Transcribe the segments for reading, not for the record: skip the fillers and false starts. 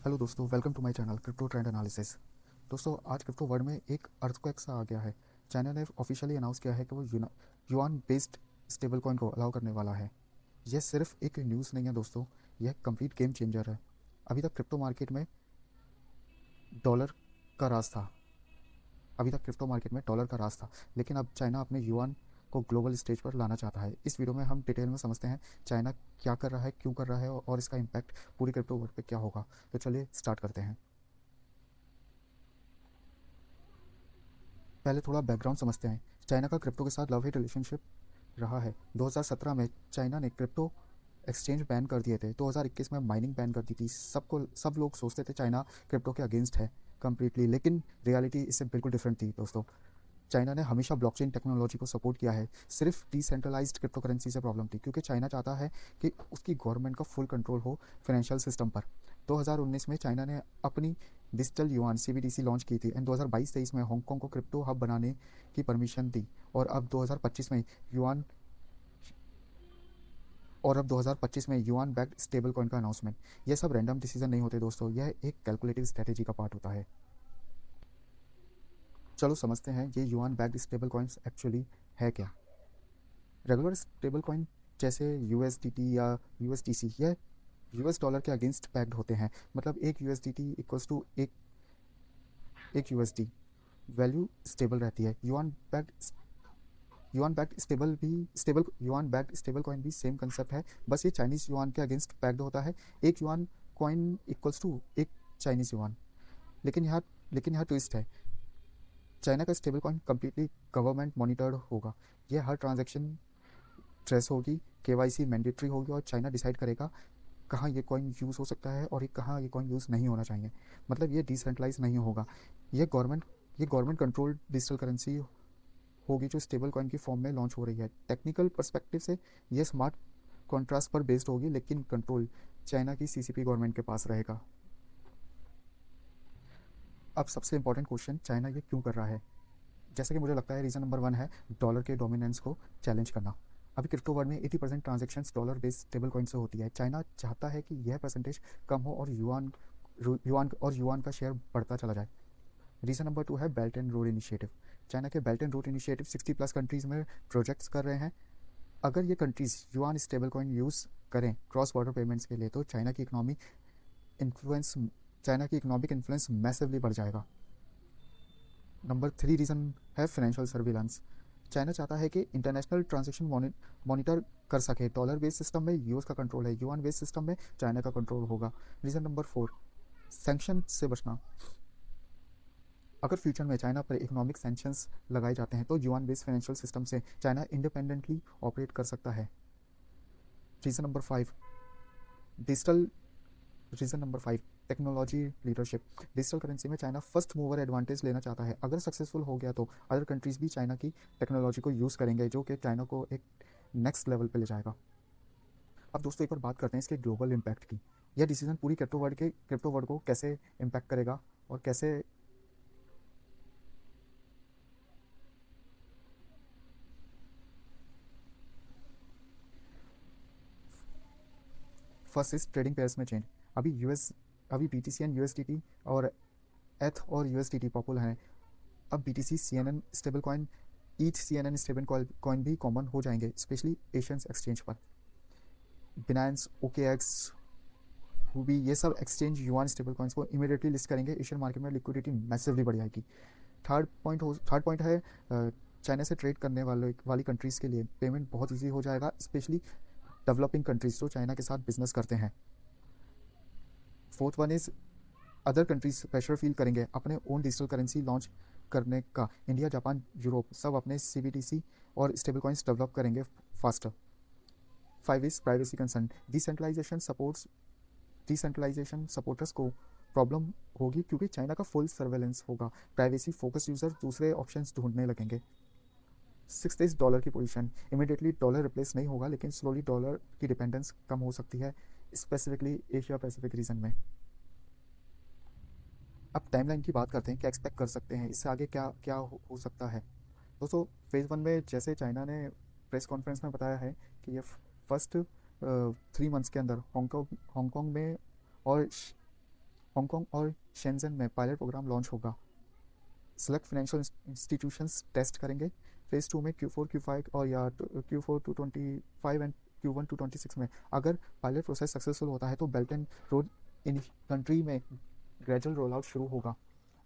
Hello दोस्तों, welcome to my channel crypto trend analysis. दोस्तों, आज क्रिप्टो वर्ल्ड में एक अर्थक्वेक सा आ गया है। चाइना ने ऑफिशियली अनाउंस किया है कि वो युआन बेस्ड स्टेबल कॉइन को अलाउ करने वाला है। यह सिर्फ एक न्यूज़ नहीं है दोस्तों, यह कंप्लीट गेम चेंजर है। अभी तक क्रिप्टो मार्केट में डॉलर का राज था अभी तक क्रिप्टो मार्केट में डॉलर का राज था, लेकिन अब चाइना अपने युआन को ग्लोबल स्टेज पर लाना चाहता है। इस वीडियो में हम डिटेल में समझते हैं चाइना क्या कर रहा है, क्यों कर रहा है और इसका इम्पैक्ट पूरी क्रिप्टो वर्ल्ड पे क्या होगा। तो चलिए स्टार्ट करते हैं। पहले थोड़ा बैकग्राउंड समझते हैं। चाइना का क्रिप्टो के साथ लव हेट रिलेशनशिप रहा है। 2017 में चाइना ने क्रिप्टो एक्सचेंज बैन कर दिए थे। 2021 में माइनिंग बैन कर दी थी। सब लोग सोचते थे चाइना क्रिप्टो के अगेंस्ट है कम्प्लीटली, लेकिन रियलिटी इससे बिल्कुल डिफरेंट थी दोस्तों। चाइना ने हमेशा ब्लॉकचेन टेक्नोलॉजी को सपोर्ट किया है। सिर्फ डिसेंट्रलाइज्ड क्रिप्टो करेंसी से प्रॉब्लम थी, क्योंकि चाइना चाहता है कि उसकी गवर्नमेंट का फुल कंट्रोल हो फाइनेंशियल सिस्टम पर। 2019 में चाइना ने अपनी डिजिटल युआन सीबीडीसी लॉन्च की थी एंड 2022-23 में हांगकांग को क्रिप्टो हब बनाने की परमिशन दी। और अब 2025 में युआन और अब 2025 में युआन बैक्ड स्टेबल कॉइन का अनाउंसमेंट। यह सब रैंडम डिसीजन नहीं होते दोस्तों, यह एक कैलकुलेटिव स्ट्रेटेजी का पार्ट होता है। चलो समझते हैं ये yuan backed stable coins actually है क्या। रेगुलर स्टेबल कॉइन जैसे यूएसडीटी या यूएसटीसी, यह यूएस डॉलर के अगेंस्ट पैक्ड होते हैं। मतलब एक यूएसडीटी इक्वल्स टू एक यूएसडी। वैल्यू स्टेबल रहती है। युआन बैक्ड स्टेबल कॉइन भी सेम कंसेप्ट है, बस ये चाइनीज युआन के अगेंस्ट पैक्ड होता है। एक युआन कॉइन इक्वल्स टू एक चाइनीज युआन। लेकिन यहाँ लेकिन यहाँ ट्विस्ट है। चाइना का stable coin completely government monitored होगा। यह हर ट्रांजैक्शन ट्रेस होगी, केवाईसी मैंडेटरी होगी और चाइना डिसाइड करेगा कहाँ ये कॉइन यूज़ हो सकता है और कहाँ ये कॉइन यूज़ नहीं होना चाहिए। मतलब ये डिसेंट्रलाइज नहीं होगा। ये गवर्नमेंट कंट्रोल्ड डिजिटल करेंसी होगी जो स्टेबल कॉइन की फॉर्म में लॉन्च हो रही है। टेक्निकल पर्सपेक्टिव से ये स्मार्ट कॉन्ट्रास्ट पर बेस्ड होगी, लेकिन कंट्रोल चाइना की सीसीपी गवर्नमेंट के पास रहेगा। अब सबसे इंपॉर्टेंट क्वेश्चन, चाइना ये क्यों कर रहा है। जैसा कि मुझे लगता है रीज़न नंबर 1 है डॉलर के डोमिनेंस को चैलेंज करना। अभी क्रिप्टो वर्ल्ड में 80% transactions dollar based stable coin से होती है। चाइना चाहता है कि यह परसेंटेज कम हो और युआन का शेयर बढ़ता चला जाए। रीज़न नंबर 2 है belt and road initiative. China के belt and road initiative 60+ countries में प्रोजेक्ट्स कर रहे हैं। अगर ये countries yuan stable coin use करें क्रॉस बॉर्डर पेमेंट्स के लिए, तो इन्फ्लुएंस चाइना की इकोनॉमिक इन्फ्लुएंस मैसिवली बढ़ जाएगा। नंबर 3 रीज़न है फाइनेंशियल सर्विलांस। चाइना चाहता है कि इंटरनेशनल ट्रांजैक्शन मॉनिटर कर सके। डॉलर बेस्ड सिस्टम में यूएस का कंट्रोल है, युआन बेस्ड सिस्टम में चाइना का कंट्रोल होगा। रीज़न नंबर 4, सैंक्शन से बचना। अगर फ्यूचर में चाइना पर इकोनॉमिक सैंक्शंस लगाए जाते हैं तो युआन बेस्ड फाइनेंशियल सिस्टम से चाइना इंडिपेंडेंटली ऑपरेट कर सकता है। Reason number 5 digital reason number 5 technology leadership. Digital currency में चाइना फर्स्ट मूवर एडवांटेज लेना चाहता है। अगर सक्सेसफुल हो गया तो अदर कंट्रीज़ भी चाइना की टेक्नोलॉजी को यूज़ करेंगे, जो कि चाइना को एक नेक्स्ट लेवल पे ले जाएगा। अब दोस्तों एक बार बात करते हैं इसके ग्लोबल इम्पैक्ट की। यह डिसीजन पूरी क्रिप्टो वर्ल्ड को कैसे इम्पैक्ट करेगा और कैसे। फर्स्ट इज ट्रेडिंग पेयर्स में चेंज। अभी यूएस अभी बीटीसी एंड यूएसडीटी और एथ और यूएसडीटी पॉपुलर हैं। अब BTC CNN stable coin, ETH CNN stable coin भी कॉमन हो जाएंगे, स्पेशली एशियन एक्सचेंज पर। बिनांस, ओकेएक्स, हुबी, ये सब एक्सचेंज युआन स्टेबल कॉइन्स को इमीडिएटली लिस्ट करेंगे। एशियन मार्केट में लिक्विडिटी मैसिवली बढ़ जाएगी। थर्ड पॉइंट है चाइना से ट्रेड करने वाली कंट्रीज़ के लिए पेमेंट बहुत ईजी हो जाएगा, स्पेशली डेवलपिंग कंट्रीज जो चाइना के साथ बिजनेस करते हैं। Fourth one is other countries pressure feel करेंगे अपने ओन डिजिटल करेंसी लॉन्च करने का। इंडिया, जापान, यूरोप सब अपने सीबीडीसी और स्टेबल कॉइन्स डेवलप करेंगे faster. 5 is privacy concern. Decentralisation supporters को प्रॉब्लम होगी, क्योंकि चाइना का फुल सर्वेलेंस होगा। प्राइवेसी फोकस यूजर दूसरे ऑप्शंस ढूंढने लगेंगे। 6th इज डॉलर की पोजीशन। इमीडिएटली डॉलर रिप्लेस नहीं होगा, लेकिन स्लोली डॉलर की डिपेंडेंस कम हो सकती है, स्पेसिफिकली एशिया पैसिफिक रीजन में। अब टाइमलाइन की बात करते हैं, क्या एक्सपेक्ट कर सकते हैं, इससे आगे क्या क्या हो सकता है। दोस्तों फेज़ 1 में जैसे चाइना ने प्रेस कॉन्फ्रेंस में बताया है कि ये फर्स्ट 3 मंथ्स के अंदर हांगकांग में और हांगकांग और शेंजन में पायलट प्रोग्राम लॉन्च होगा। सेलेक्ट फाइनेंशियल इंस्टीट्यूशंस टेस्ट करेंगे। फेज़ 2 में Q4 Q5 और या Q4 to 25 and Q1 to 26 में। अगर पायलट प्रोसेस सक्सेसफुल होता है तो belt and road in country में ग्रेजुअल रोल आउट शुरू होगा।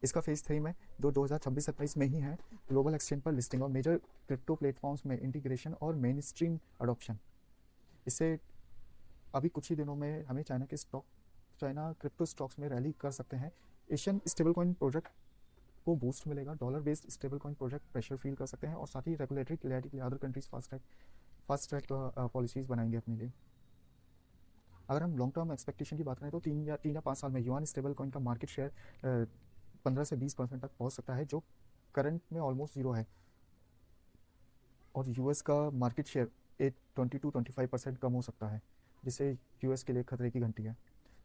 इसका फेज़ 3 में 2026-27 में ही है। ग्लोबल एक्सचेंज पर लिस्टिंग और मेजर क्रिप्टो प्लेटफॉर्म्स में इंटीग्रेशन और मेन स्ट्रीम अडॉप्शन। इससे अभी कुछ ही दिनों में हमें चाइना क्रिप्टो स्टॉक्स में रैली कर सकते हैं। एशियन स्टेबल कॉइन प्रोजेक्ट को बूस्ट मिलेगा। Dollar based stable coin project pressure feel कर सकते हैं और साथ ही रेगुलेटरी क्लियरिटी के लिए other countries fast track policies बनाएंगे अपने लिए। अगर हम लॉन्ग टर्म एक्सपेक्टेशन की बात करें तो 3 या 5 साल में युआन स्टेबल कॉइन का मार्केट शेयर 15 से 20% तक पहुंच सकता है, जो करंट में ऑलमोस्ट जीरो है, और यूएस का मार्केट शेयर 20 to 25% कम हो सकता है, जिससे यूएस के लिए खतरे की घंटी है।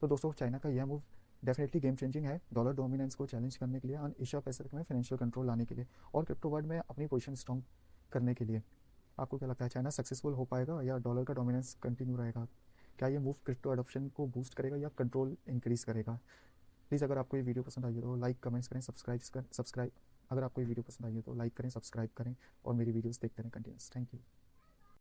तो दोस्तों, चाइना का यह मूव डेफिनेटली गेम चेंजिंग है डॉलर डोमिनेंस को चैलेंज करने के लिए, एशिया पैसिफिक में फाइनेंशियल कंट्रोल लाने के लिए और क्रिप्टो वर्ल्ड में अपनी पोजीशन स्ट्रॉन्ग करने के लिए। आपको क्या लगता है, चाइना सक्सेसफुल हो पाएगा या डॉलर का डोमिनेंस कंटिन्यू रहेगा? क्या ये मूव क्रिप्टो अडॉप्शन को बूस्ट करेगा या कंट्रोल इंक्रीज करेगा? प्लीज़ अगर आपको ये वीडियो पसंद आई है तो लाइक कमेंट्स करें, सब्सक्राइब। अगर आपको ये वीडियो पसंद आई है तो लाइक करें, सब्सक्राइब करें और मेरी वीडियोस देखते रहें कंटिन्यूस। Thank you.